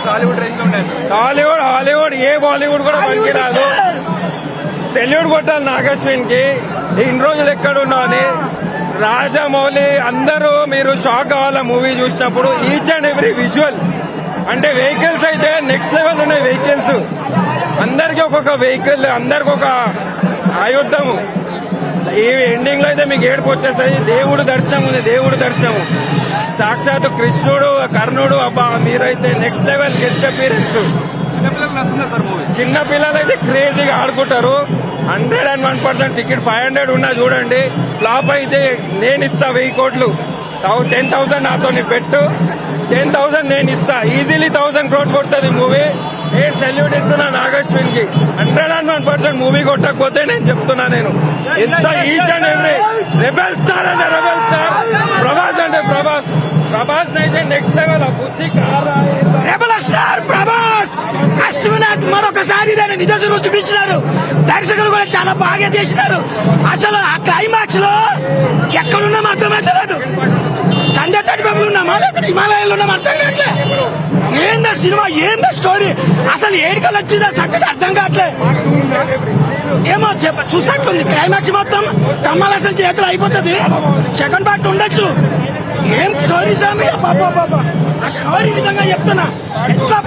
Tollywood Hollywood ఏ బాలీవుడ్ కూడా పనికిరాదు. Salute కొట్టాలి నాగశ్విన్ కి. ఇన్ని రోజులు ఎక్కడున్నా అని రాజమౌళి అందరూ మీరు షాక్ కావాల మూవీ చూసినప్పుడు. ఈచ్ అండ్ ఎవ్రీ విజువల్ అంటే వెహికల్స్ అయితే నెక్స్ట్ లెవెల్ ఉన్నాయి. వెహికల్స్ అందరికి ఒక్కొక్క వెహికల్, అందరికి ఒక ఆయుధము. ఈ ఎండింగ్ లో అయితే మీకు ఏడుపు వచ్చేస్తుంది. దేవుడు దర్శనం ఉంది, దేవుడు దర్శనము సాక్షాత్ కృష్ణుడు కర్ణుడు. అబ్బా మీరైతే నెక్స్ట్ లెవెల్ గెస్ట్ అపీరెన్స్. చిన్న పిల్లలు అయితే క్రేజీగా ఆడుకుంటారు. 101% టికెట్ 500 ఉన్నా చూడండి. ఫ్లాప్ అయితే నేను ఇస్తా 1000 కోట్లు. 10,000 నాతో పెట్టు, 10,000 నేను ఇస్తా. ఈజీలీ 1000 crores కొడుతుంది మూవీ. నేను సెల్యూట్ ఇస్తున్నా నాగశ్విన్ కి. 101% మూవీ కొట్టకపోతే నేను చెప్తున్నా, నేను ఎంత each and every rebel star అంటే రెబెల్ స్టార్. ప్రభాస్ అంటే ప్రభాస్ అయితే నెక్స్ట్ లెవెల్. ఆ బుద్ధి రెబెల్ స్టార్ ప్రభాస్. అశ్వనాథ్ మరొకసారి దాన్ని నిజ స్వరూపం చూపించినారు. దర్శకులు కూడా చాలా బాగా చేసినారు. అసలు ఆ క్లైమాక్స్ లో ఎక్కడున్నామో అర్థమైతే లేదు. సండే 35 ఉన్నామా, ఇక్కడ హిమాలయాల్లో ఉన్నామా అర్థం కావట్లే. ఏందా సినిమా, ఏందా స్టోరీ, అసలు ఏడికలు వచ్చిందా సంగతి అర్థం కావట్లే. ఏమో చూసినట్లుంది క్లైమాక్స్ మొత్తం కమల్ హాసన్ చేతులు అయిపోతుంది. సెకండ్ పార్ట్ ఉండొచ్చు. ఏం స్టోరీ సామి, ఆ స్టోరీ నిజంగా చెప్తున్నా ఎట్లా